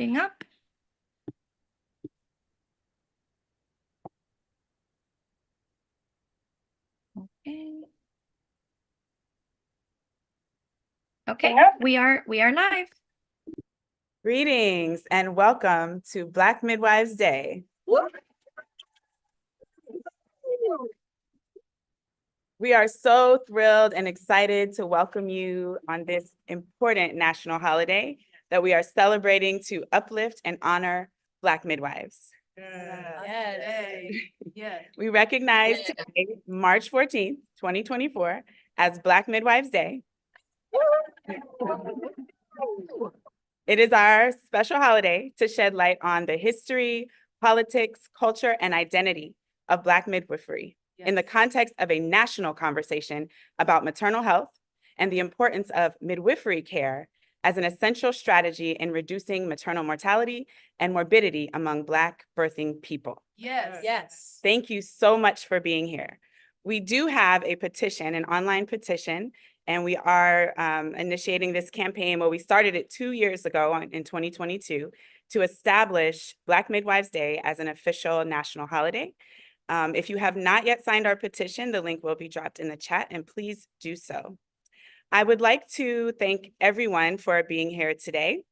Looking up. Okay. Okay, we are live. Greetings and welcome to Black Midwives Day. We are so thrilled and excited to welcome you on this important national holiday that we are celebrating to uplift and honor Black midwives. Yes. We recognize today, March 14th, 2024, as Black Midwives Day. It is our special holiday to shed light on the history, politics, culture, and identity of Black midwifery in the context of a national conversation about maternal health and the importance of midwifery care as an essential strategy in reducing maternal mortality and morbidity among Black birthing people. Yes. Thank you so much for being here. We do have a petition, an online petition, and we are initiating this campaign. Well, we started it 2 years ago in 2022 to establish Black Midwives Day as an official national holiday. If you have not yet signed our petition, the link will be dropped in the chat, and please do so. I would like to thank everyone for being here today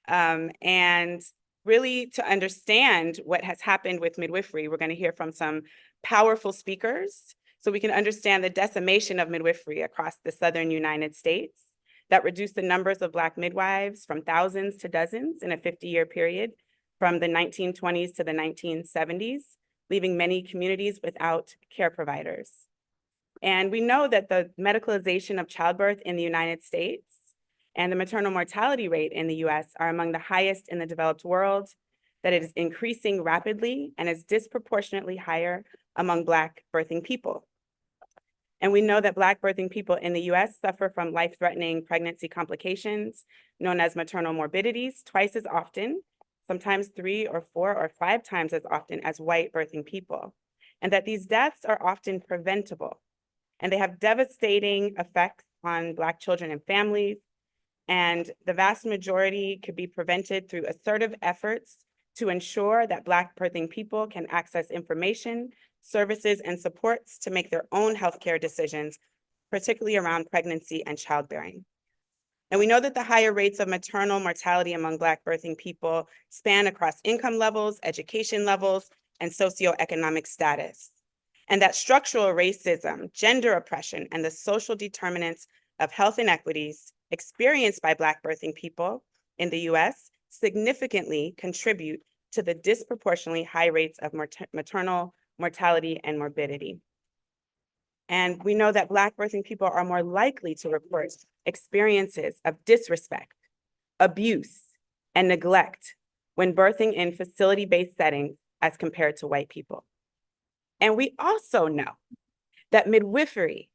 and really to understand what has happened with midwifery. We're going to hear from some powerful speakers so we can understand the decimation of midwifery across the southern United States that reduced the numbers of Black midwives from thousands to dozens in a 50-year period from the 1920s to the 1970s, leaving many communities without care providers. And we know that the medicalization of childbirth in the United States and the maternal mortality rate in the US are among the highest in the developed world, that it is increasing rapidly and is disproportionately higher among Black birthing people. And we know that Black birthing people in the US suffer from life-threatening pregnancy complications known as maternal morbidities twice as often, sometimes 3 or 4 or 5 times as often as white birthing people, and that these deaths are often preventable, and they have devastating effects on Black children and families, and the vast majority could be prevented through assertive efforts to ensure that Black birthing people can access information, services, and supports to make their own healthcare decisions, particularly around pregnancy and childbearing. And we know that the higher rates of maternal mortality among Black birthing people span across income levels, education levels, and socioeconomic status. And that structural racism, gender oppression, and the social determinants of health inequities experienced by Black birthing people in the US significantly contribute to the disproportionately high rates of maternal mortality and morbidity. And we know that Black birthing people are more likely to report experiences of disrespect, abuse, and neglect when birthing in facility-based settings as compared to white people. And we also know that midwifery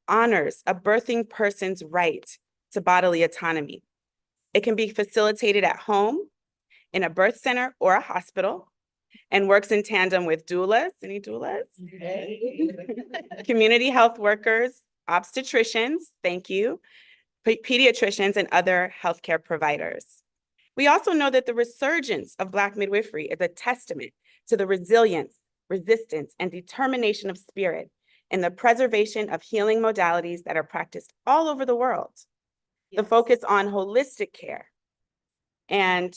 honors a birthing person's right to bodily autonomy. It can be facilitated at home, in a birth center or a hospital, and works in tandem with doulas, any doulas? Community health workers, obstetricians, thank you, pediatricians, and other healthcare providers. We also know that the resurgence of Black midwifery is a testament to the resilience, resistance, and determination of spirit in the preservation of healing modalities that are practiced all over the world. The focus on holistic care and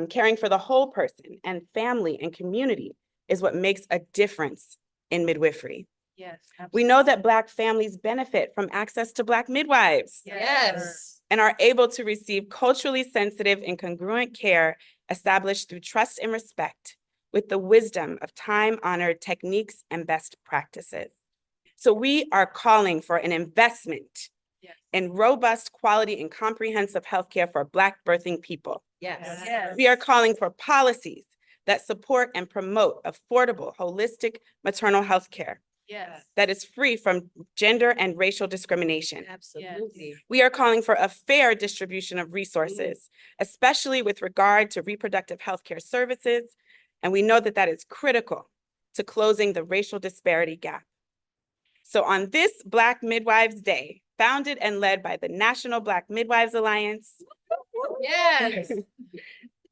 caring for the whole person and family and community is what makes a difference in midwifery. Yes. We know that Black families benefit from access to Black midwives. Yes. And are able to receive culturally sensitive and congruent care established through trust and respect with the wisdom of time-honored techniques and best practices. So we are calling for an investment in robust, quality, and comprehensive healthcare for Black birthing people. Yes. We are calling for policies that support and promote affordable, holistic maternal health care that is free from gender and racial discrimination. Absolutely. We are calling for a fair distribution of resources, especially with regard to reproductive health care services, and we know that that is critical to closing the racial disparity gap. So on this Black Midwives Day, founded and led by the National Black Midwives Alliance, Yes.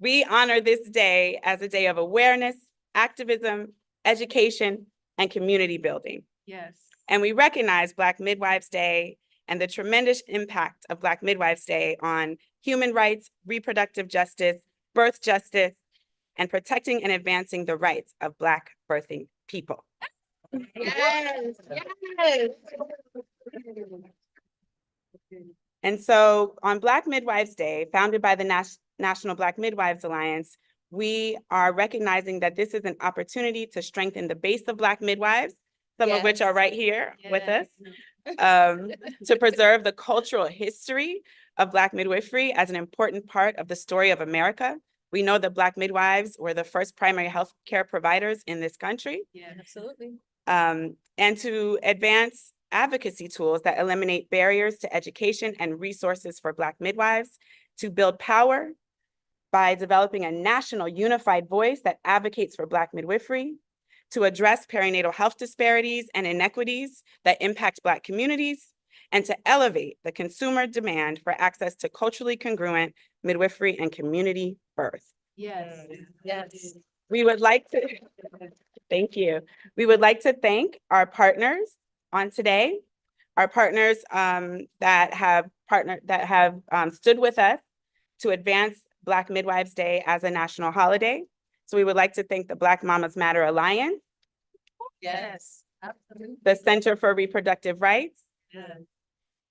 We honor this day as a day of awareness, activism, education, and community building. Yes. And we recognize Black Midwives Day and the tremendous impact of Black Midwives Day on human rights, reproductive justice, birth justice, and protecting and advancing the rights of Black birthing people. Yes. Yes. And so on Black Midwives Day, founded by the National Black Midwives Alliance, we are recognizing that this is an opportunity to strengthen the base of Black midwives, some of which Yes. are right here with us, Yes. to preserve the cultural history of Black midwifery as an important part of the story of America. We know that Black midwives were the first primary health care providers in this country. Yeah, absolutely. And to advance advocacy tools that eliminate barriers to education and resources for Black midwives, to build power by developing a national unified voice that advocates for Black midwifery, to address perinatal health disparities and inequities that impact Black communities, and to elevate the consumer demand for access to culturally congruent midwifery and community birth. Yes. Yes. We would like to, thank you. We would like to thank our partners on today, our partners that have stood with us to advance Black Midwives Day as a national holiday. So we would like to thank the Black Mamas Matter Alliance, Yes. Absolutely. the Center for Reproductive Rights, Yes.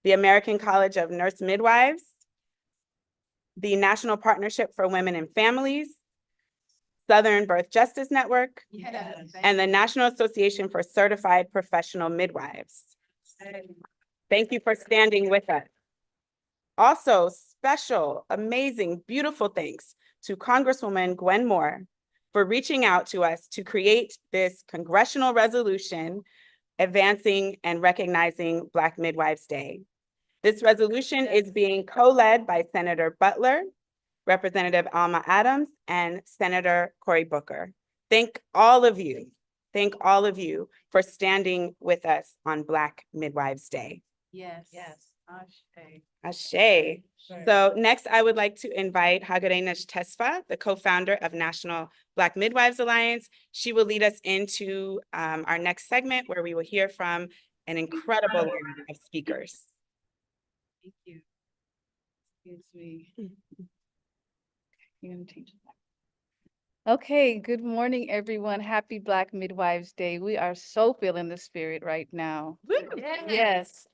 the American College of Nurse Midwives, the National Partnership for Women and Families, Southern Birth Justice Network, Yes. and the National Association for Certified Professional Midwives. Thank you for standing with us. Also, special, amazing, beautiful thanks to Congresswoman Gwen Moore for reaching out to us to create this congressional resolution advancing and recognizing Black Midwives Day. This resolution is being co-led by Senator Butler, Representative Alma Adams, and Senator Cory Booker. Thank all of you for standing with us on Black Midwives Day. Yes. Yes. Ashe. Ashe. Sure. So next, I would like to invite Hagarinesh Tesfa, the co-founder of National Black Midwives Alliance. She will lead us into our next segment where we will hear from an incredible line of speakers. Thank you. Excuse me. You're gonna change that. Okay, good morning, everyone. Happy Black Midwives Day. We are so feeling the spirit right now. Yes.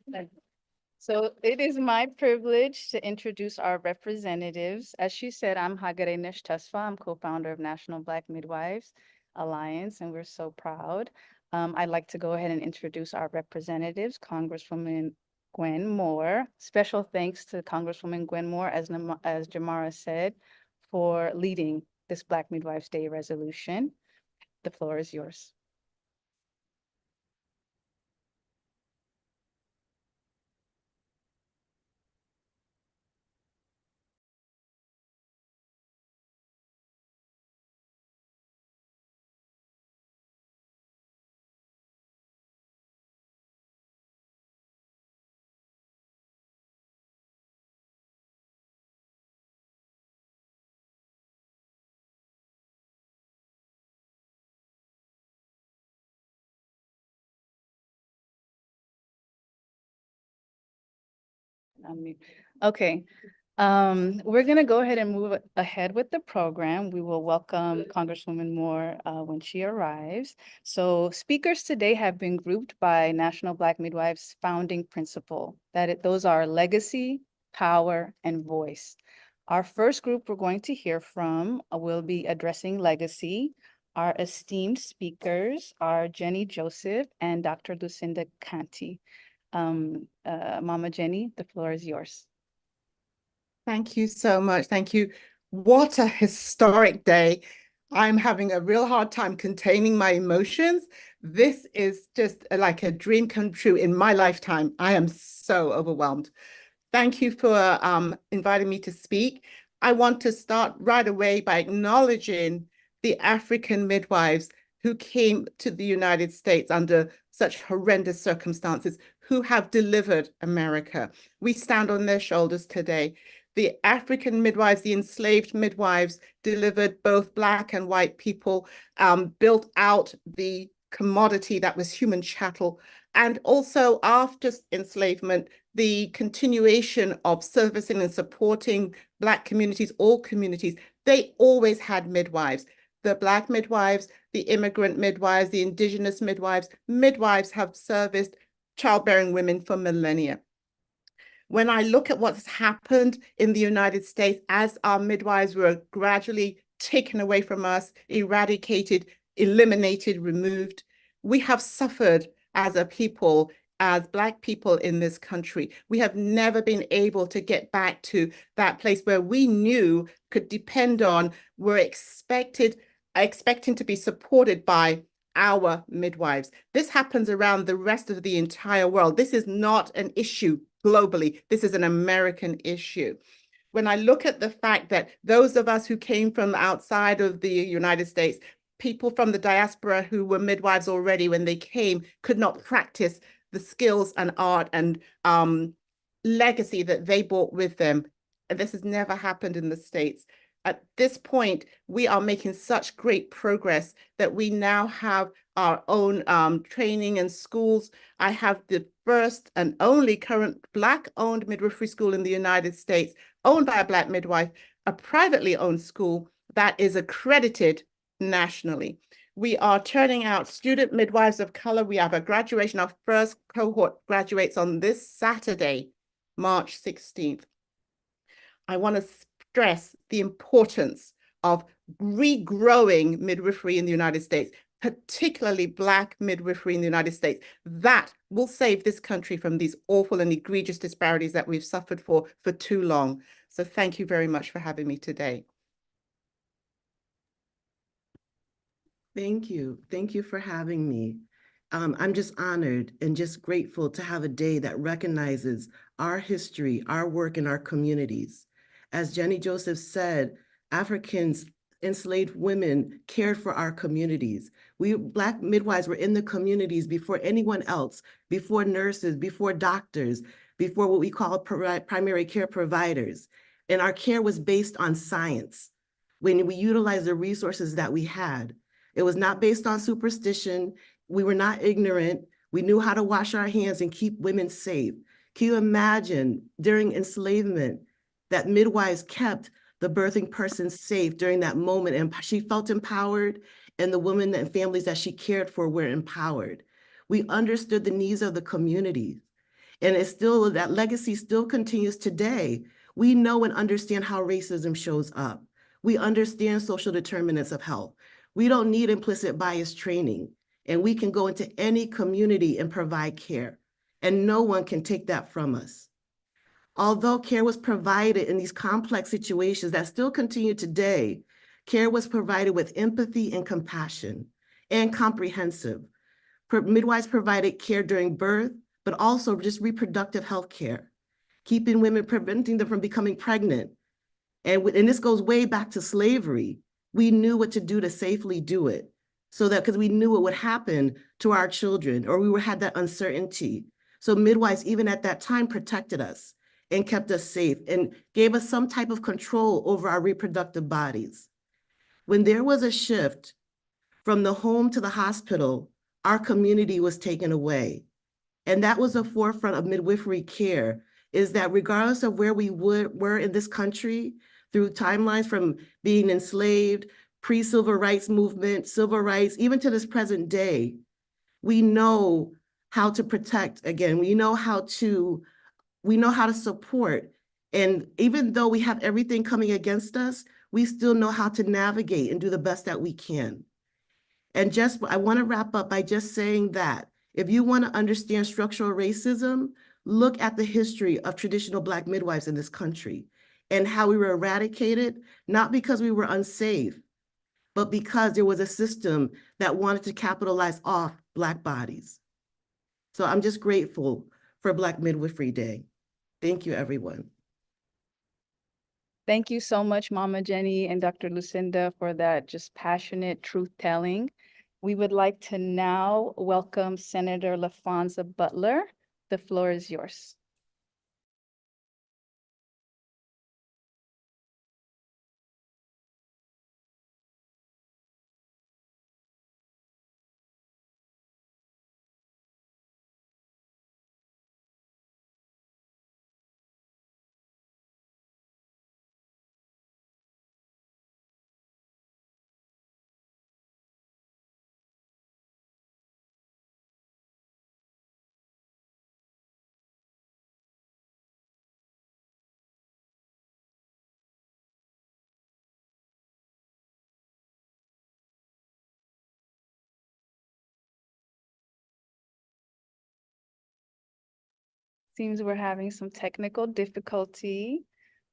So it is my privilege to introduce our representatives. As she said, I'm Hagarinesh Tesfa. I'm co-founder of National Black Midwives Alliance, and we're so proud. I'd like to go ahead and introduce our representatives, Congresswoman Gwen Moore. Special thanks to Congresswoman Gwen Moore, as Jamara said, for leading this Black Midwives Day resolution. The floor is yours. Okay, we're gonna go ahead and move ahead with the program. We will welcome Congresswoman Moore when she arrives. So speakers today have been grouped by National Black Midwives founding principle, those are legacy, power, and voice. Our first group we're going to hear from will be addressing legacy. Our esteemed speakers are Jenny Joseph and Dr. Lucinda Canty. Mama Jenny, the floor is yours. Thank you so much. Thank you. What a historic day. I'm having a real hard time containing my emotions. This is just like a dream come true in my lifetime. I am so overwhelmed. Thank you for inviting me to speak. I want to start right away by acknowledging the African midwives who came to the United States under such horrendous circumstances, who have delivered America. We stand on their shoulders today. The African midwives, the enslaved midwives, delivered both Black and white people, built out the commodity that was human chattel. And also after enslavement, the continuation of servicing and supporting Black communities, all communities, they always had midwives. The Black midwives, the immigrant midwives, the indigenous midwives, midwives have serviced childbearing women for millennia. When I look at what's happened in the United States as our midwives were gradually taken away from us, eradicated, eliminated, removed, we have suffered as a people, as Black people in this country. We have never been able to get back to that place where we knew, could depend on, were expecting to be supported by our midwives. This happens around the rest of the entire world. This is not an issue globally. This is an American issue. When I look at the fact that those of us who came from outside of the United States, people from the diaspora who were midwives already when they came, could not practice the skills and art and legacy that they brought with them. And this has never happened in the States. At this point, we are making such great progress that we now have our own training and schools. I have the first and only current Black-owned midwifery school in the United States, owned by a Black midwife, a privately owned school that is accredited nationally. We are turning out student midwives of color. We have a graduation. Our first cohort graduates on this Saturday, March 16th. I want to stress the importance of regrowing midwifery in the United States, particularly Black midwifery in the United States. That will save this country from these awful and egregious disparities that we've suffered for too long. So thank you very much for having me today. Thank you. Thank you for having me. I'm just honored and just grateful to have a day that recognizes our history, our work, and our communities. As Jenny Joseph said, Africans, enslaved women cared for our communities. We Black midwives were in the communities before anyone else, before nurses, before doctors, before what we call primary care providers. And our care was based on science. When we utilized the resources that we had, it was not based on superstition. We were not ignorant. We knew how to wash our hands and keep women safe. Can you imagine during enslavement that midwives kept the birthing person safe during that moment, and she felt empowered, and the women and families that she cared for were empowered. We understood the needs of the community, and it's still, that legacy still continues today. We know and understand how racism shows up. We understand social determinants of health. We don't need implicit bias training, and we can go into any community and provide care, and no one can take that from us. Although care was provided in these complex situations that still continue today, care was provided with empathy and compassion and comprehensive. Midwives provided care during birth, but also just reproductive health care, keeping women, preventing them from becoming pregnant. And this goes way back to slavery. We knew what to do to safely do it, so that, because we knew what would happen to our children, or we had that uncertainty. So midwives, even at that time, protected us and kept us safe and gave us some type of control over our reproductive bodies. When there was a shift from the home to the hospital, our community was taken away. And that was the forefront of midwifery care, is that regardless of where we were in this country, through timelines from being enslaved, pre-civil rights movement, civil rights, even to this present day, we know how to protect again. We know how to support. And even though we have everything coming against us, we still know how to navigate and do the best that we can. And I want to wrap up by just saying that if you want to understand structural racism, look at the history of traditional Black midwives in this country and how we were eradicated, not because we were unsafe, but because there was a system that wanted to capitalize off Black bodies. So I'm just grateful for Black Midwifery Day. Thank you, everyone. Thank you so much, Mama Jenny and Dr. Lucinda, for that just passionate truth-telling. We would like to now welcome Senator LaFonza Butler. The floor is yours. Seems we're having some technical difficulty.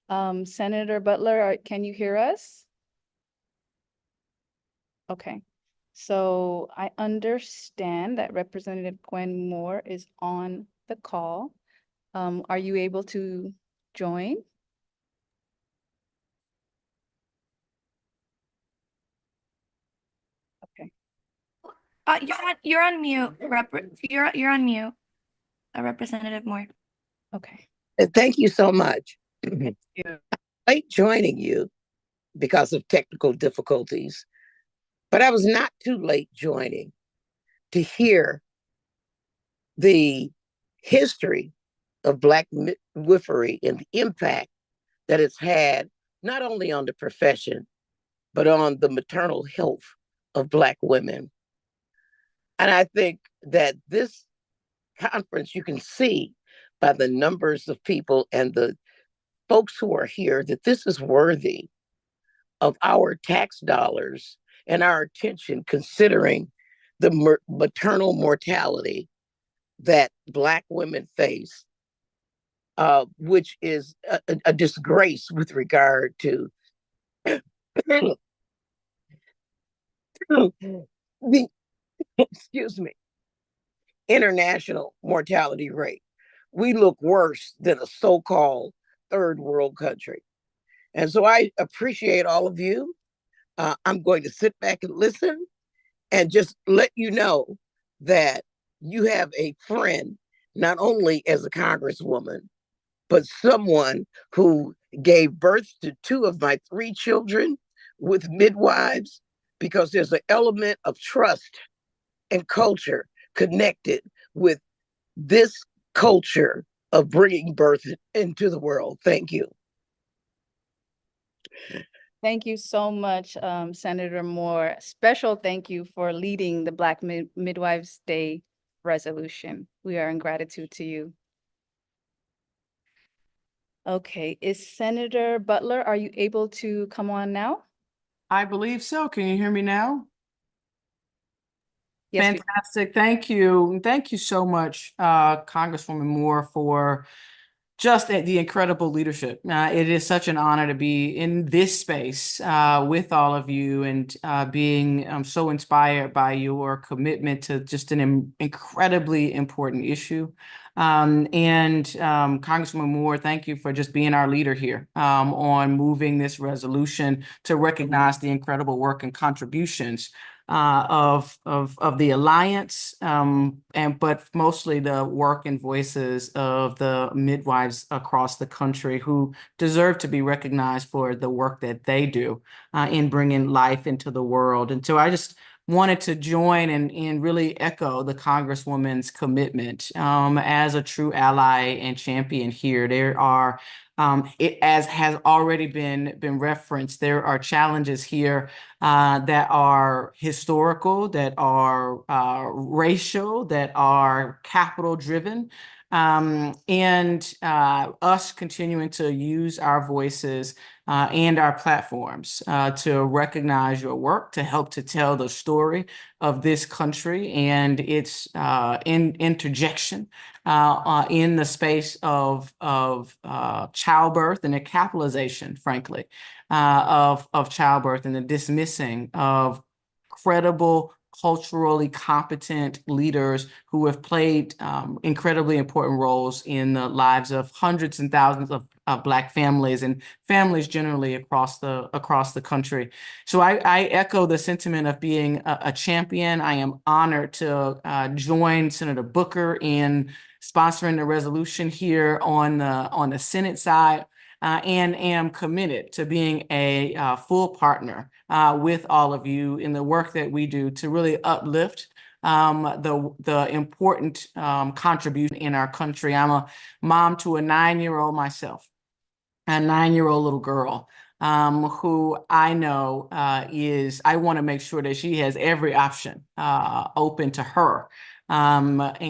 Senator Butler, can you hear us? Okay, so I understand that Representative Gwen Moore is on the call. Are you able to join? Okay, You're on mute, you're on mute, Representative Moore. okay. Thank you so much. Late joining you because of technical difficulties, but I was not too late joining to hear the history of Black midwifery and the impact that it's had not only on the profession, but on the maternal health of Black women. And I think that this conference, you can see by the numbers of people and the folks who are here, that this is worthy of our tax dollars and our attention, considering the maternal mortality that Black women face, which is a disgrace with regard to the, excuse me, international mortality rate. We look worse than a so-called third world country. And so I appreciate all of you. I'm going to sit back and listen and just let you know that you have a friend, not only as a congresswoman, but someone who gave birth to 2 of my 3 children with midwives, because there's an element of trust and culture connected with this culture of bringing birth into the world. Thank you. Thank you so much, Senator Moore. Special thank you for leading the Black Midwives Day resolution. We are in gratitude to you. Okay, is Senator Butler, are you able to come on now? I believe so. Can you hear me now? Yes, Fantastic. Thank you. Thank you so much, Congresswoman Moore, for just the incredible leadership. It is such an honor to be in this space with all of you, and being so inspired by your commitment to just an incredibly important issue. Congresswoman Moore, thank you for just being our leader here on moving this resolution to recognize the incredible work and contributions of the Alliance, but mostly the work and voices of the midwives across the country who deserve to be recognized for the work that they do in bringing life into the world. And so I just wanted to join and really echo the Congresswoman's commitment as a true ally and champion here. There are, as has already been referenced, there are challenges here that are historical, that are racial, that are capital driven. Us continuing to use our voices and our platforms to recognize your work, to help to tell the story of this country and its interjection in the space of childbirth and the capitalization, frankly, of childbirth and the dismissing of credible, culturally competent leaders who have played incredibly important roles in the lives of hundreds and thousands of Black families and families generally across the country. So I echo the sentiment of being a champion. I am honored to join Senator Booker in sponsoring the resolution here on the Senate side. And am committed to being a full partner with all of you in the work that we do to really uplift the important contribution in our country. I'm a mom to a 9-year-old myself, a 9-year-old little girl who I know I want to make sure that she has every option open to her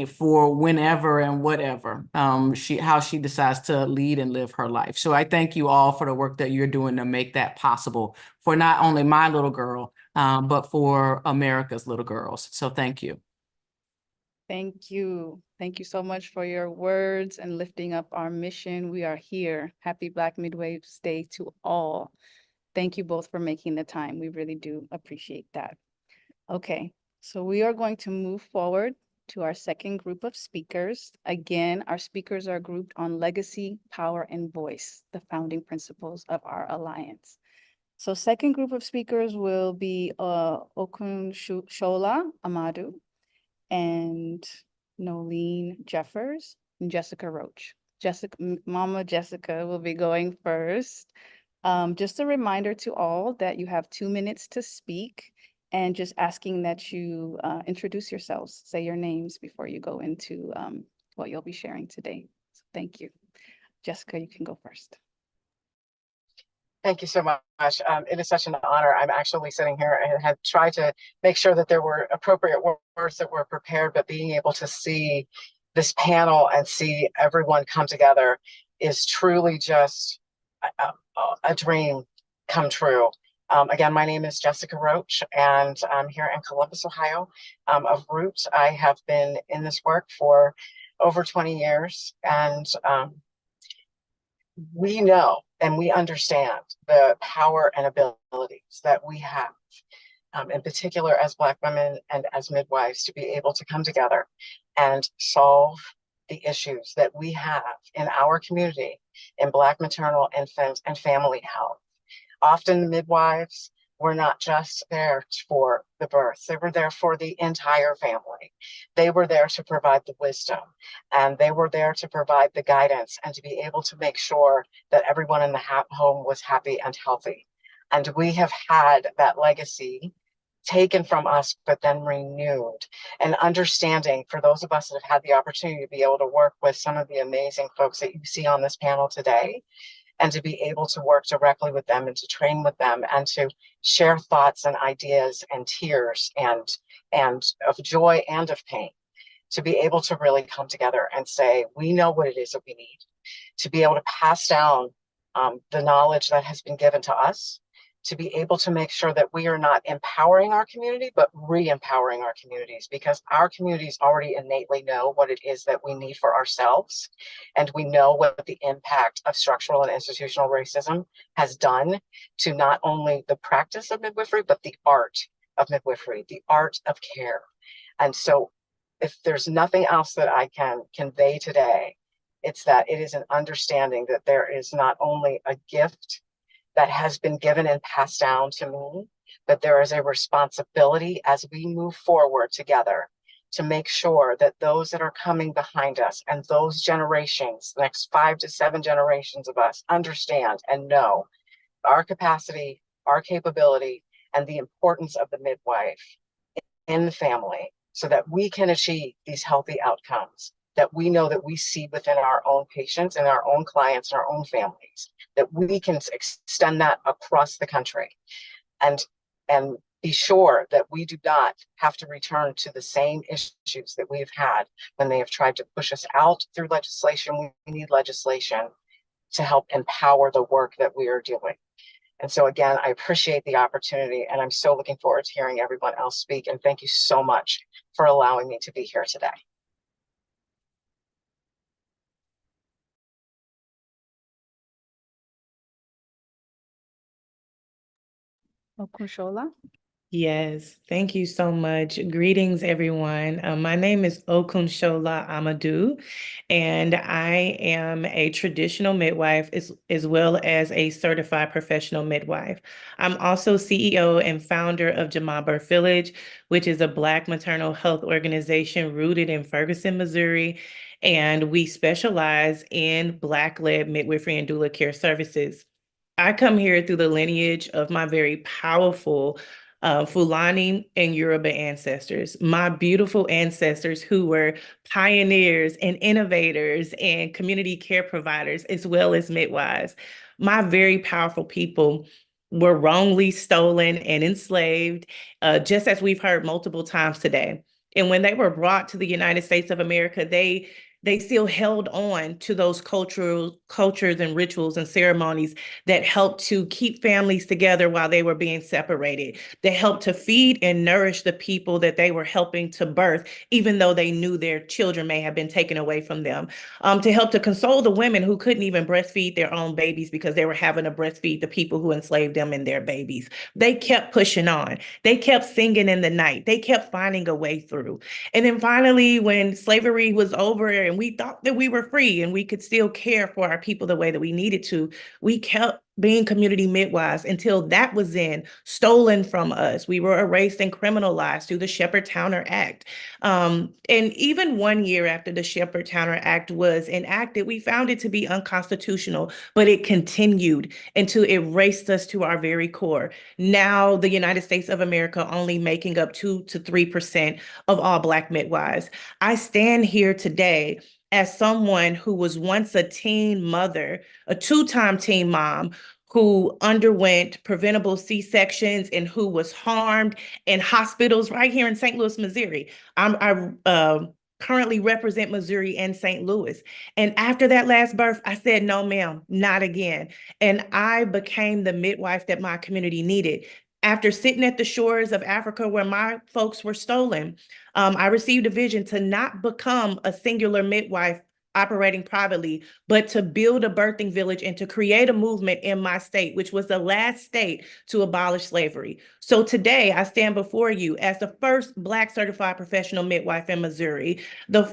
for whenever and whatever how she decides to lead and live her life. So I thank you all for the work that you're doing to make that possible for not only my little girl, but for America's little girls. So thank you. Thank you. Thank you so much for your words and lifting up our mission. We are here. Happy Black Midwives Day to all. Thank you both for making the time. We really do appreciate that. Okay, so we are going to move forward to our second group of speakers. Again, our speakers are grouped on legacy, power, and voice, the founding principles of our alliance. So second group of speakers will be Shola Amadu and Nolene Jeffers and Jessica Roach. Mama Jessica will be going first. Just a reminder to all that you have 2 minutes to speak and just asking that you introduce yourselves, say your names before you go into what you'll be sharing today. So thank you. Jessica, you can go first. Thank you so much. It is such an honor. I'm actually sitting here and had tried to make sure that there were appropriate words that were prepared, but being able to see this panel and see everyone come together is truly just a dream come true. Again, my name is Jessica Roach, and I'm here in Columbus, Ohio. Of Roots, I have been in this work for over 20 years, and we know and we understand the power and abilities that we have, in particular as Black women and as midwives, to be able to come together and solve the issues that we have in our community in Black maternal, infant, and family health. Often the midwives were not just there for the birth, they were there for the entire family. They were there to provide the wisdom, and they were there to provide the guidance and to be able to make sure that everyone in the home was happy and healthy. And we have had that legacy taken from us, but then renewed. And understanding for those of us that have had the opportunity to be able to work with some of the amazing folks that you see on this panel today, and to be able to work directly with them and to train with them and to share thoughts and ideas and tears and of joy and of pain, to be able to really come together and say, we know what it is that we need, to be able to pass down the knowledge that has been given to us, to be able to make sure that we are not empowering our community, but re-empowering our communities, because our communities already innately know what it is that we need for ourselves. And we know what the impact of structural and institutional racism has done to not only the practice of midwifery, but the art of midwifery, the art of care. And so if there's nothing else that I can convey today, it's that it is an understanding that there is not only a gift that has been given and passed down to me, but there is a responsibility as we move forward together to make sure that those that are coming behind us and those generations, the next 5 to 7 generations of us, understand and know our capacity, our capability, and the importance of the midwife in the family so that we can achieve these healthy outcomes that we know that we see within our own patients and our own clients and our own families, that we can extend that across the country and be sure that we do not have to return to the same issues that we've had when they have tried to push us out through legislation. We need legislation to help empower the work that we are doing. And so again, I appreciate the opportunity, and I'm so looking forward to hearing everyone else speak. And thank you so much for allowing me to be here today. Okushola. Yes, thank you so much. Greetings, everyone. My name is Okunshola Amadou, and I am a traditional midwife as well as a certified professional midwife. I'm also CEO and founder of Jama Birth Village, which is a Black maternal health organization rooted in Ferguson, Missouri, and we specialize in Black-led midwifery and doula care services. I come here through the lineage of my very powerful Fulani and Yoruba ancestors, my beautiful ancestors who were pioneers and innovators and community care providers, as well as midwives. My very powerful people were wrongly stolen and enslaved, just as we've heard multiple times today. And when they were brought to the United States of America, they they still held on to those cultures and rituals and ceremonies that helped to keep families together while they were being separated. They helped to feed and nourish the people that they were helping to birth, even though they knew their children may have been taken away from them. To help to console the women who couldn't even breastfeed their own babies because they were having to breastfeed the people who enslaved them and their babies. They kept pushing on. They kept singing in the night. They kept finding a way through. And then finally, when slavery was over and we thought that we were free and we could still care for our people the way that we needed to, we kept being community midwives until that was then stolen from us. We were erased and criminalized through the Shepherd-Towner Act. And even 1 year after the Shepherd-Towner Act was enacted, we found it to be unconstitutional, but it continued until it erased us to our very core. Now, the United States of America only making up 2 to 3% of all Black midwives. I stand here today as someone who was once a teen mother, a two-time teen mom, who underwent preventable C-sections and who was harmed in hospitals right here in St. Louis, Missouri. I currently represent Missouri and St. Louis. And after that last birth, I said, no, ma'am, not again. And I became the midwife that my community needed. After sitting at the shores of Africa where my folks were stolen, I received a vision to not become a singular midwife operating privately, but to build a birthing village and to create a movement in my state, which was the last state to abolish slavery. So today I stand before you as the first Black certified professional midwife in Missouri, the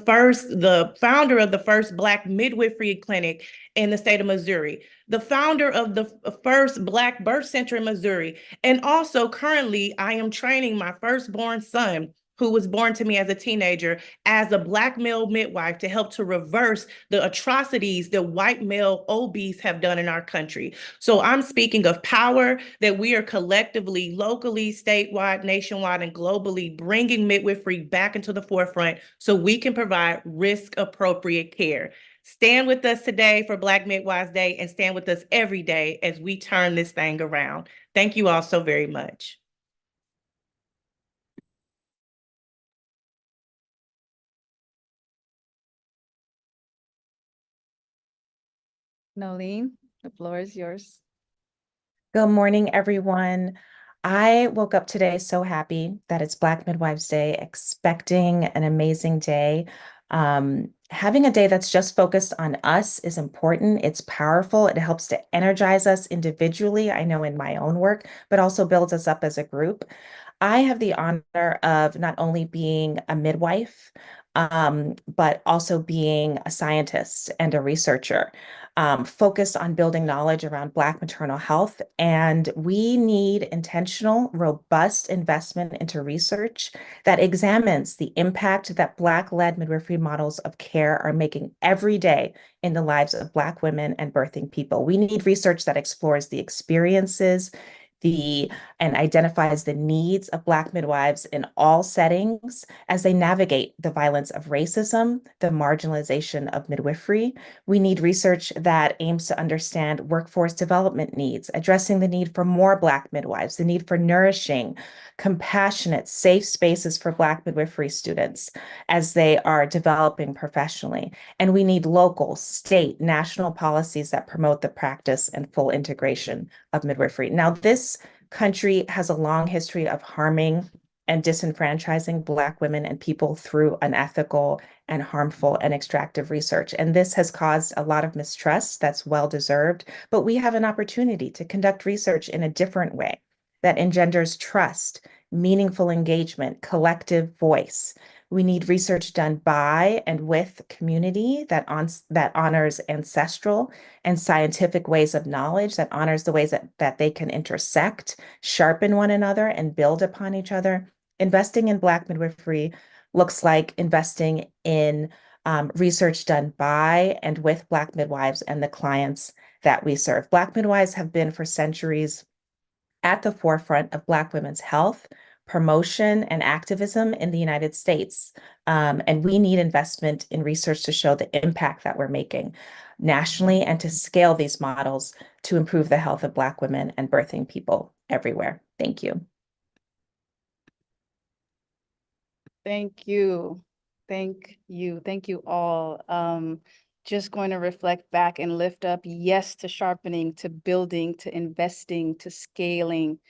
founder of the first Black midwifery clinic in the state of Missouri, the founder of the first Black birth center in Missouri. And also currently I am training my firstborn son, who was born to me as a teenager, as a Black male midwife to help to reverse the atrocities that white male OBs have done in our country. So I'm speaking of power that we are collectively, locally, statewide, nationwide, and globally bringing midwifery back into the forefront so we can provide risk-appropriate care. Stand with us today for Black Midwives Day and stand with us every day as we turn this thing around. Thank you all so very much. Nolene, the floor is yours. Good morning, everyone. I woke up today so happy that it's Black Midwives Day, expecting an amazing day. Having a day that's just focused on us is important. It's powerful. It helps to energize us individually, I know in my own work, but also builds us up as a group. I have the honor of not only being a midwife, but also being a scientist and a researcher, focused on building knowledge around Black maternal health. And we need intentional, robust investment into research that examines the impact that Black-led midwifery models of care are making every day in the lives of Black women and birthing people. We need research that explores the experiences, and identifies the needs of Black midwives in all settings as they navigate the violence of racism, the marginalization of midwifery. We need research that aims to understand workforce development needs, addressing the need for more Black midwives, the need for nourishing, compassionate, safe spaces for Black midwifery students as they are developing professionally. And we need local, state, national policies that promote the practice and full integration of midwifery. Now, this country has a long history of harming and disenfranchising Black women and people through unethical and harmful and extractive research. And this has caused a lot of mistrust that's well-deserved, but we have an opportunity to conduct research in a different way that engenders trust, meaningful engagement, collective voice. We need research done by and with community that honors ancestral and scientific ways of knowledge, that honors the ways that they can intersect, sharpen one another, and build upon each other. Investing in Black midwifery looks like investing in research done by and with Black midwives and the clients that we serve. Black midwives have been for centuries at the forefront of Black women's health, promotion, and activism in the United States. And we need investment in research to show the impact that we're making nationally and to scale these models to improve the health of Black women and birthing people everywhere. Thank you. Thank you. Thank you. Thank you all. Just going to reflect back and lift up, yes, to sharpening, to building, to investing, to scaling.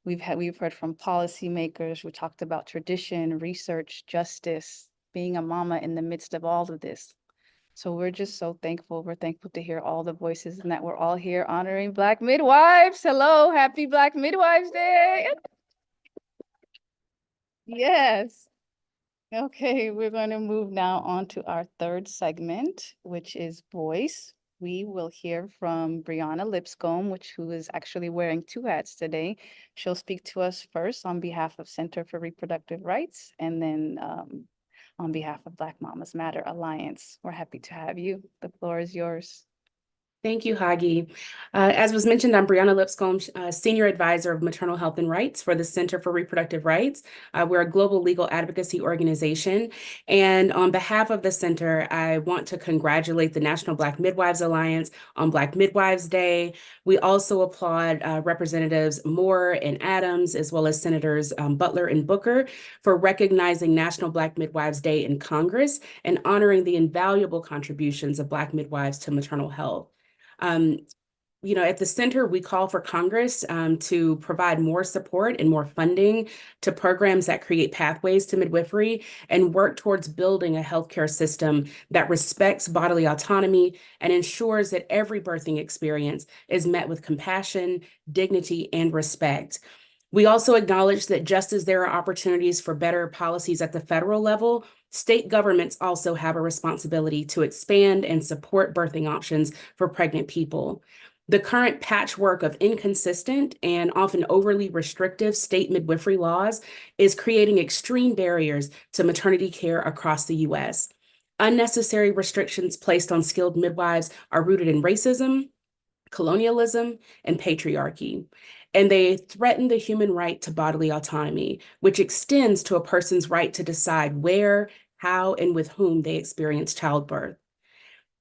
We've heard from policymakers. We talked about tradition, research, justice, being a mama in the midst of all of this. So we're just so thankful. We're thankful to hear all the voices and that we're all here honoring Black midwives. Hello, happy Black Midwives Day. Yes. Okay, we're going to move now on to our third segment, which is voice. We will hear from Brianna Lipscomb, who is actually wearing two hats today. She'll speak to us first on behalf of Center for Reproductive Rights, and then on behalf of Black Mamas Matter Alliance. We're happy to have you. The floor is yours. Thank you, Hagi. As was mentioned, I'm Brianna Lipscomb, Senior Advisor of Maternal Health and Rights for the Center for Reproductive Rights. We're a global legal advocacy organization. And on behalf of the center, I want to congratulate the National Black Midwives Alliance on Black Midwives Day. We also applaud Representatives Moore and Adams, as well as Senators Butler and Booker, for recognizing National Black Midwives Day in Congress and honoring the invaluable contributions of Black midwives to maternal health. At the center, we call for Congress to provide more support and more funding to programs that create pathways to midwifery and work towards building a healthcare system that respects bodily autonomy and ensures that every birthing experience is met with compassion, dignity, and respect. We also acknowledge that just as there are opportunities for better policies at the federal level, state governments also have a responsibility to expand and support birthing options for pregnant people. The current patchwork of inconsistent and often overly restrictive state midwifery laws is creating extreme barriers to maternity care across the U.S. Unnecessary restrictions placed on skilled midwives are rooted in racism, colonialism, and patriarchy. And they threaten the human right to bodily autonomy, which extends to a person's right to decide where, how, and with whom they experience childbirth.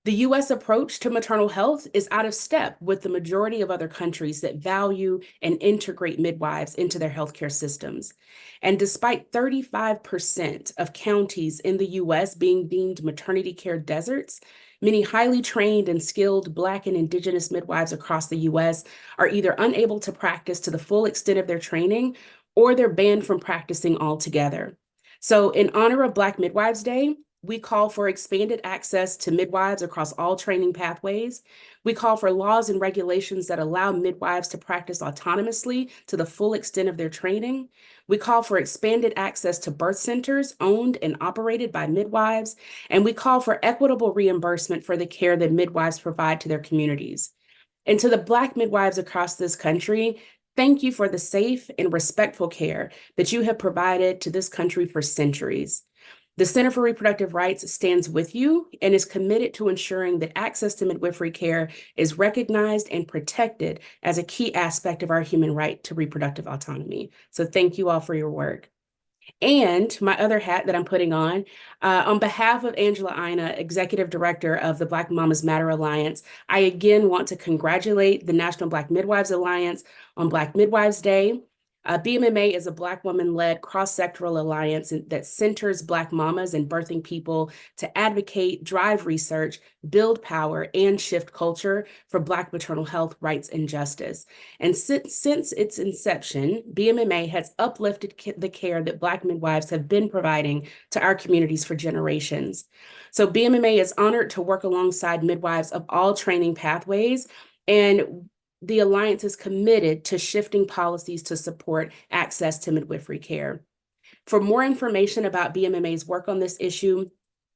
The U.S. approach to maternal health is out of step with the majority of other countries that value and integrate midwives into their healthcare systems. And despite 35% of counties in the U.S. being deemed maternity care deserts, many highly trained and skilled Black and Indigenous midwives across the U.S. are either unable to practice to the full extent of their training or they're banned from practicing altogether. So in honor of Black Midwives Day, we call for expanded access to midwives across all training pathways. We call for laws and regulations that allow midwives to practice autonomously to the full extent of their training. We call for expanded access to birth centers owned and operated by midwives. And we call for equitable reimbursement for the care that midwives provide to their communities. And to the Black midwives across this country, thank you for the safe and respectful care that you have provided to this country for centuries. The Center for Reproductive Rights stands with you and is committed to ensuring that access to midwifery care is recognized and protected as a key aspect of our human right to reproductive autonomy. So thank you all for your work. And my other hat that I'm putting on behalf of Angela Ina, Executive Director of the Black Mamas Matter Alliance, I again want to congratulate the National Black Midwives Alliance on Black Midwives Day. BMMA is a Black woman-led cross-sectoral alliance that centers Black mamas and birthing people to advocate, drive research, build power, and shift culture for Black maternal health, rights, and justice. And since its inception, BMMA has uplifted the care that Black midwives have been providing to our communities for generations. So BMMA is honored to work alongside midwives of all training pathways, and the Alliance is committed to shifting policies to support access to midwifery care. For more information about BMMA's work on this issue,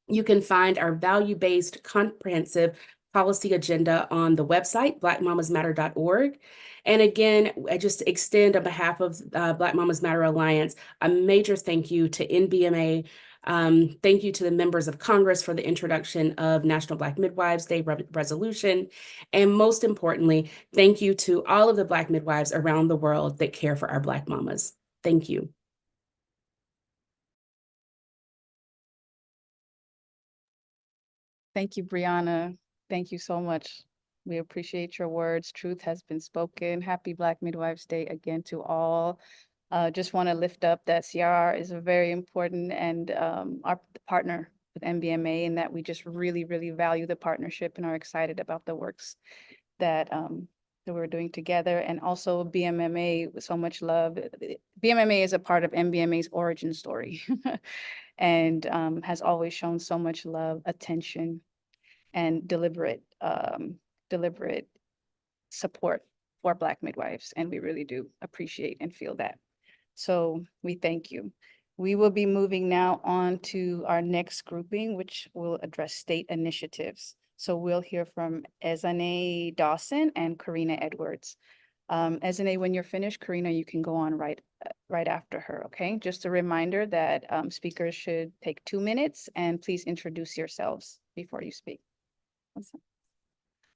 you can find our value-based comprehensive policy agenda on the website, blackmamasmatter.org. And again, I just extend on behalf of Black Mamas Matter Alliance, a major thank you to NBMA. Thank you to the members of Congress for the introduction of National Black Midwives Day resolution. And most importantly, thank you to all of the Black midwives around the world that care for our Black mamas. Thank you. Thank you, Brianna. Thank you so much. We appreciate your words. Truth has been spoken. Happy Black Midwives Day again to all. Just want to lift up that CRR is a very important and our partner with MBMA, and that we just really, really value the partnership and are excited about the works that that we're doing together. And also BMMA with so much love. BMMA is a part of MBMA's origin story and has always shown so much love, attention, and deliberate support for Black midwives. And we really do appreciate and feel that. So we thank you. We will be moving now on to our next grouping, which will address state initiatives. So we'll hear from Ezane Dawson and Karina Edwards. Ezane, when you're finished, Karina, you can go on right after her, okay? Just a reminder that speakers should take 2 minutes, and please introduce yourselves before you speak.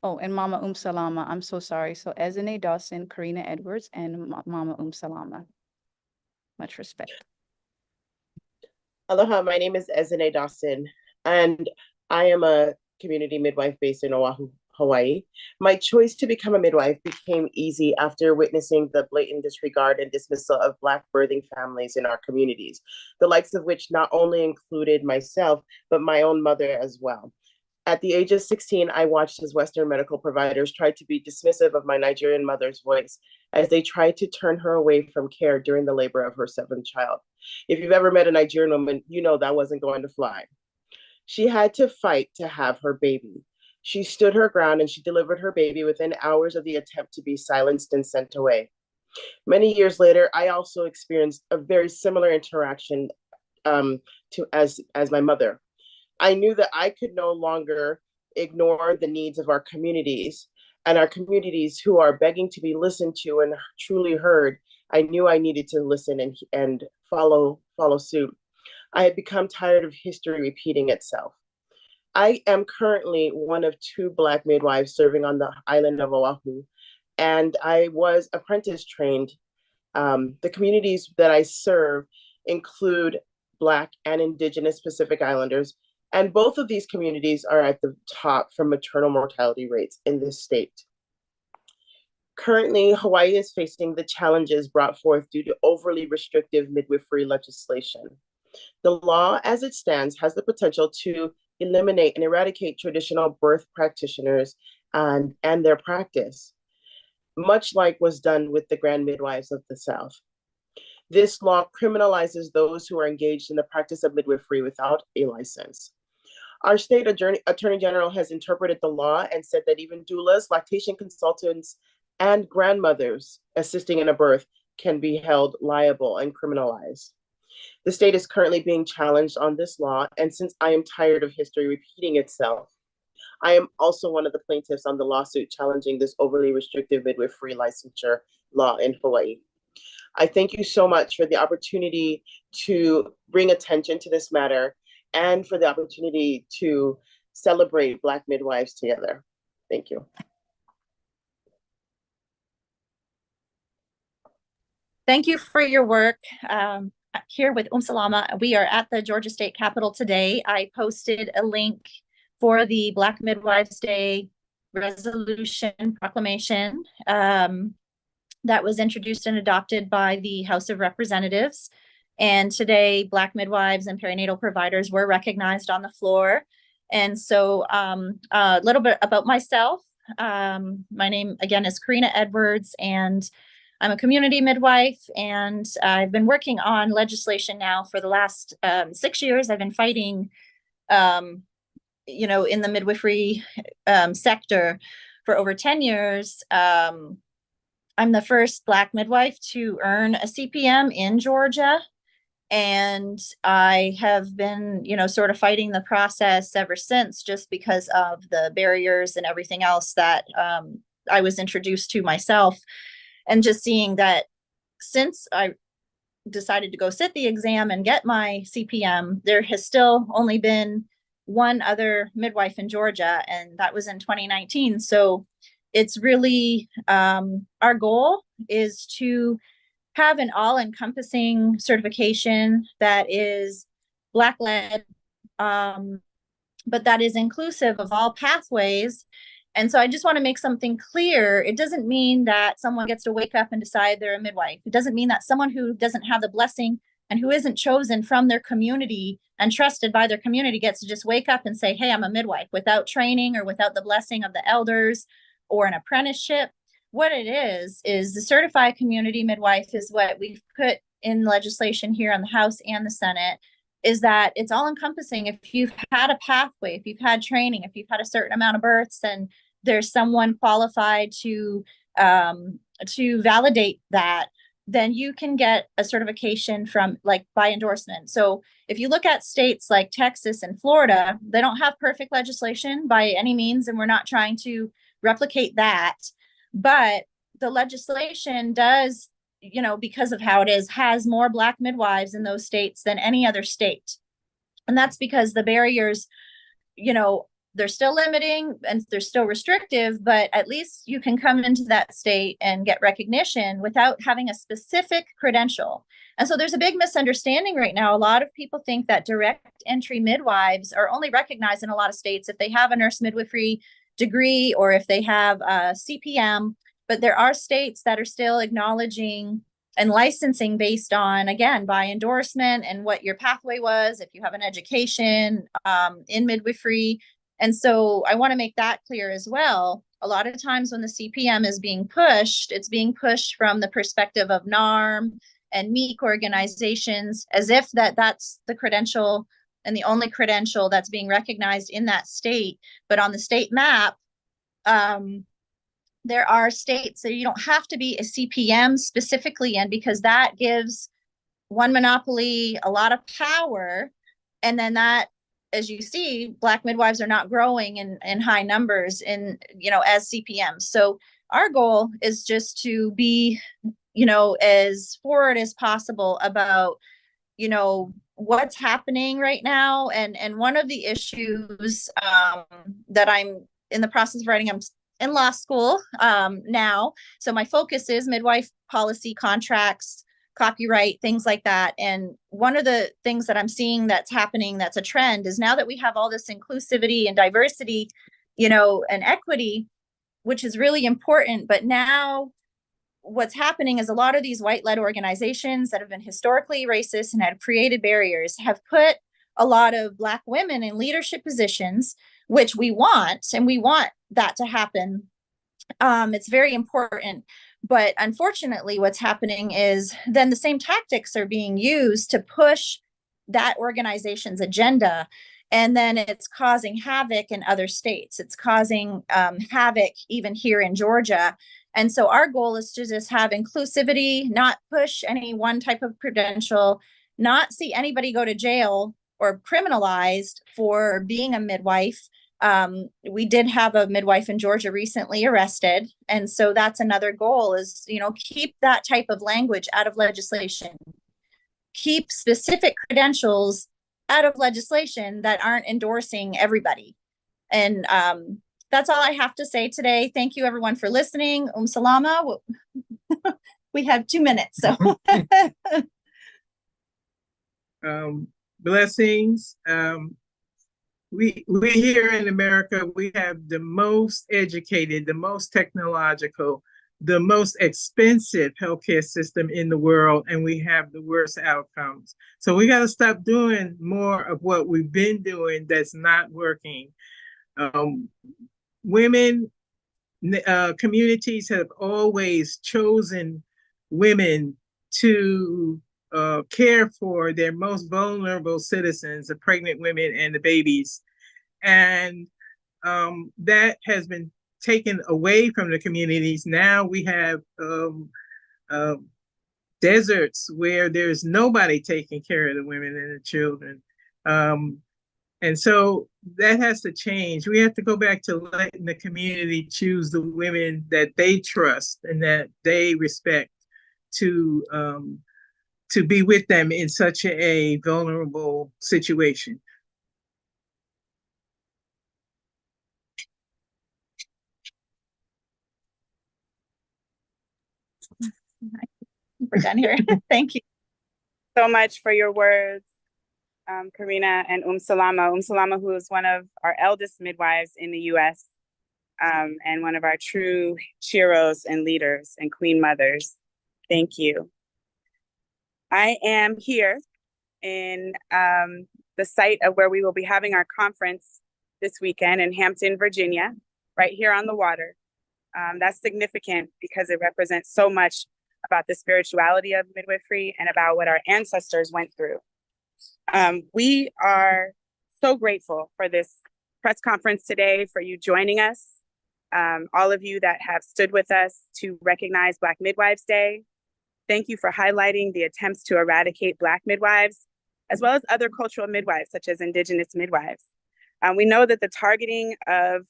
Oh, and Mama Salama, I'm so sorry. So Ezane Dawson, Karina Edwards, and Mama Salama. Much respect. Aloha, my name is Ezine Dawson, and I am a community midwife based in Oahu, Hawaii. My choice to become a midwife became easy after witnessing the blatant disregard and dismissal of Black birthing families in our communities, the likes of which not only included myself, but my own mother as well. At the age of 16, I watched as Western medical providers tried to be dismissive of my Nigerian mother's voice as they tried to turn her away from care during the labor of her 7th child. If you've ever met a Nigerian woman, you know that wasn't going to fly. She had to fight to have her baby. She stood her ground and she delivered her baby within hours of the attempt to be silenced and sent away. Many years later, I also experienced a very similar interaction as my mother. I knew that I could no longer ignore the needs of our communities, and our communities who are begging to be listened to and truly heard. I knew I needed to listen and follow suit. I had become tired of history repeating itself. I am currently one of 2 Black midwives serving on the island of Oahu, and I was apprentice trained. The communities that I serve include Black and Indigenous Pacific Islanders, and both of these communities are at the top for maternal mortality rates in this state. Currently, Hawaii is facing the challenges brought forth due to overly restrictive midwifery legislation. The law, as it stands, has the potential to eliminate and eradicate traditional birth practitioners and their practice, much like was done with the Grand Midwives of the South. This law criminalizes those who are engaged in the practice of midwifery without a license. Our state attorney general has interpreted the law and said that even doulas, lactation consultants, and grandmothers assisting in a birth can be held liable and criminalized. The state is currently being challenged on this law, and since I am tired of history repeating itself, I am also one of the plaintiffs on the lawsuit challenging this overly restrictive midwifery licensure law in Hawaii. I thank you so much for the opportunity to bring attention to this matter and for the opportunity to celebrate Black midwives together. Thank you. Thank you for your work. Here with Salama, we are at the Georgia State Capitol today. I posted a link for the Black Midwives Day resolution proclamation that was introduced and adopted by the House of Representatives. And today, Black midwives and perinatal providers were recognized on the floor. And so a little bit about myself. My name, again, is Karina Edwards, and I'm a community midwife, and I've been working on legislation now for the last 6 years. I've been fighting, in the midwifery sector for over 10 years. I'm the first Black midwife to earn a CPM in Georgia. And I have been, sort of fighting the process ever since, just because of the barriers and everything else that I was introduced to myself. And just seeing that since I decided to go sit the exam and get my CPM, there has still only been one other midwife in Georgia, and that was in 2019. So it's really, our goal is to have an all-encompassing certification that is Black-led, but that is inclusive of all pathways. And so I just want to make something clear. It doesn't mean that someone gets to wake up and decide they're a midwife. It doesn't mean that someone who doesn't have the blessing and who isn't chosen from their community and trusted by their community gets to just wake up and say, hey, I'm a midwife, without training or without the blessing of the elders or an apprenticeship. What it is the certified community midwife is what we've put in legislation here on the House and the Senate, is that it's all encompassing. If you've had a pathway, if you've had training, if you've had a certain amount of births, and there's someone qualified to validate that, then you can get a certification from, like, by endorsement. So if you look at states like Texas and Florida, they don't have perfect legislation by any means, and we're not trying to replicate that. But the legislation does, you know, because of how it is, has more Black midwives in those states than any other state. And that's because the barriers, you know, they're still limiting and they're still restrictive, but at least you can come into that state and get recognition without having a specific credential. And so there's a big misunderstanding right now. A lot of people think that direct entry midwives are only recognized in a lot of states if they have a nurse midwifery degree or if they have a CPM, but there are states that are still acknowledging and licensing based on, again, by endorsement and what your pathway was, if you have an education in midwifery. And so I want to make that clear as well. A lot of times when the CPM is being pushed, it's being pushed from the perspective of NARM and MEEK organizations, as if that's the credential and the only credential that's being recognized in that state. But on the state map, there are states that you don't have to be a CPM specifically in, because that gives one monopoly a lot of power. And then that, as you see, Black midwives are not growing in high numbers in, you know, as CPMs. So our goal is just to be, you know, as forward as possible about, you know, what's happening right now. And one of the issues that I'm in the process of writing, I'm in law school now. So my focus is midwife policy, contracts, copyright, things like that. And one of the things that I'm seeing that's happening, that's a trend, is now that we have all this inclusivity and diversity, you know, and equity, which is really important. But now what's happening is a lot of these white-led organizations that have been historically racist and have created barriers have put a lot of Black women in leadership positions, which we want, and we want that to happen. It's very important. But unfortunately, what's happening is then the same tactics are being used to push that organization's agenda. And then it's causing havoc in other states. It's causing havoc even here in Georgia. And so our goal is to just have inclusivity, not push any one type of credential, not see anybody go to jail or criminalized for being a midwife. We did have a midwife in Georgia recently arrested. And so that's another goal, is, you know, keep that type of language out of legislation. Keep specific credentials out of legislation that aren't endorsing everybody. And that's all I have to say today. Thank you everyone for listening. Salama. We have 2 minutes, so. Blessings. We here in America, we have the most educated, the most technological, the most expensive healthcare system in the world, and we have the worst outcomes. So we got to stop doing more of what we've been doing that's not working. Women, communities have always chosen women to care for their most vulnerable citizens, the pregnant women and the babies. And that has been taken away from the communities. Now we have deserts where there's nobody taking care of the women and the children. And so that has to change. We have to go back to letting the community choose the women that they trust and that they respect to be with them in such a vulnerable situation. We're done here. Thank you so much for your words, Karina and Salama. Salama, who is one of our eldest midwives in the US, and one of our true heroes and leaders and queen mothers. Thank you. I am here in the site of where we will be having our conference this weekend in Hampton, Virginia, right here on the water. That's significant because it represents so much about the spirituality of midwifery and about what our ancestors went through. We are so grateful for this press conference today, for you joining us, all of you that have stood with us to recognize Black Midwives Day. Thank you for highlighting the attempts to eradicate Black midwives, as well as other cultural midwives, such as Indigenous midwives. We know that the targeting of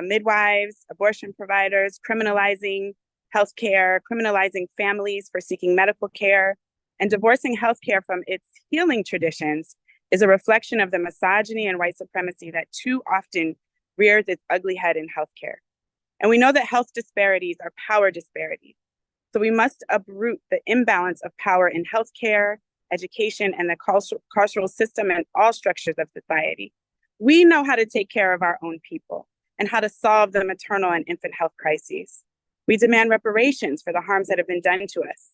midwives, abortion providers, criminalizing healthcare, criminalizing families for seeking medical care, and divorcing healthcare from its healing traditions is a reflection of the misogyny and white supremacy that too often rears its ugly head in healthcare. And we know that health disparities are power disparities. So we must uproot the imbalance of power in healthcare, education, and the carceral system and all structures of society. We know how to take care of our own people and how to solve the maternal and infant health crises. We demand reparations for the harms that have been done to us.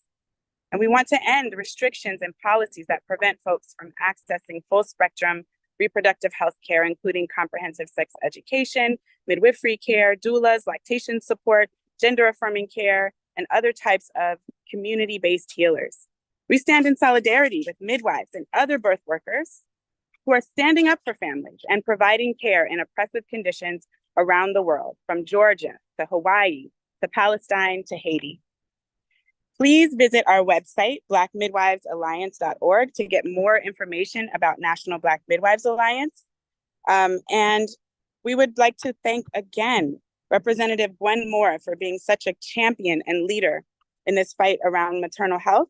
And we want to end restrictions and policies that prevent folks from accessing full spectrum reproductive health care, including comprehensive sex education, midwifery care, doulas, lactation support, gender affirming care, and other types of community-based healers. We stand in solidarity with midwives and other birth workers who are standing up for families and providing care in oppressive conditions around the world, from Georgia to Hawaii to Palestine to Haiti. Please visit our website, blackmidwivesalliance.org, to get more information about National Black Midwives Alliance. And we would like to thank again Representative Gwen Moore for being such a champion and leader in this fight around maternal health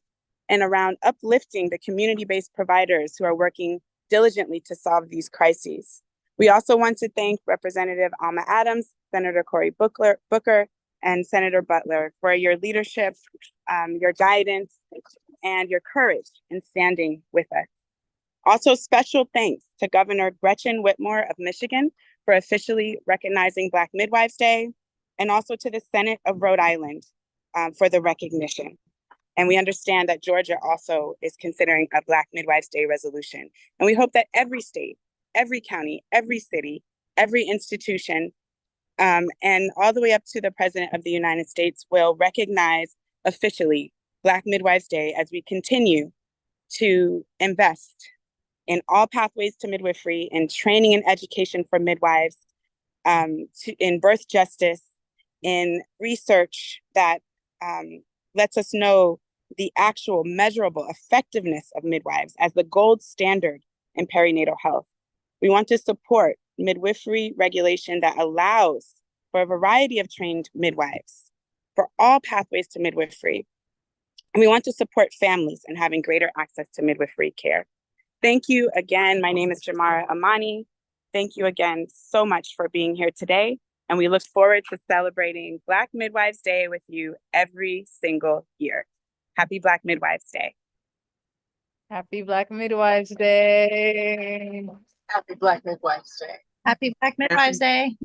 and around uplifting the community-based providers who are working diligently to solve these crises. We also want to thank Representative Alma Adams, Senator Cory Booker, and Senator Butler for your leadership, your guidance, and your courage in standing with us. Also, special thanks to Governor Gretchen Whitmer of Michigan for officially recognizing Black Midwives Day, and also to the Senate of Rhode Island for the recognition. And we understand that Georgia also is considering a Black Midwives Day resolution. And we hope that every state, every county, every city, every institution, and all the way up to the President of the United States will recognize officially Black Midwives Day as we continue to invest in all pathways to midwifery, in training and education for midwives, in birth justice, in research that lets us know the actual measurable effectiveness of midwives as the gold standard in perinatal health. We want to support midwifery regulation that allows for a variety of trained midwives for all pathways to midwifery. And we want to support families in having greater access to midwifery care. Thank you again. My name is Jamara Amani. Thank you again so much for being here today. And we look forward to celebrating Black Midwives Day with you every single year. Happy Black Midwives Day. Happy Black Midwives Day. Happy Black Midwives Day. Happy Black Midwives Day.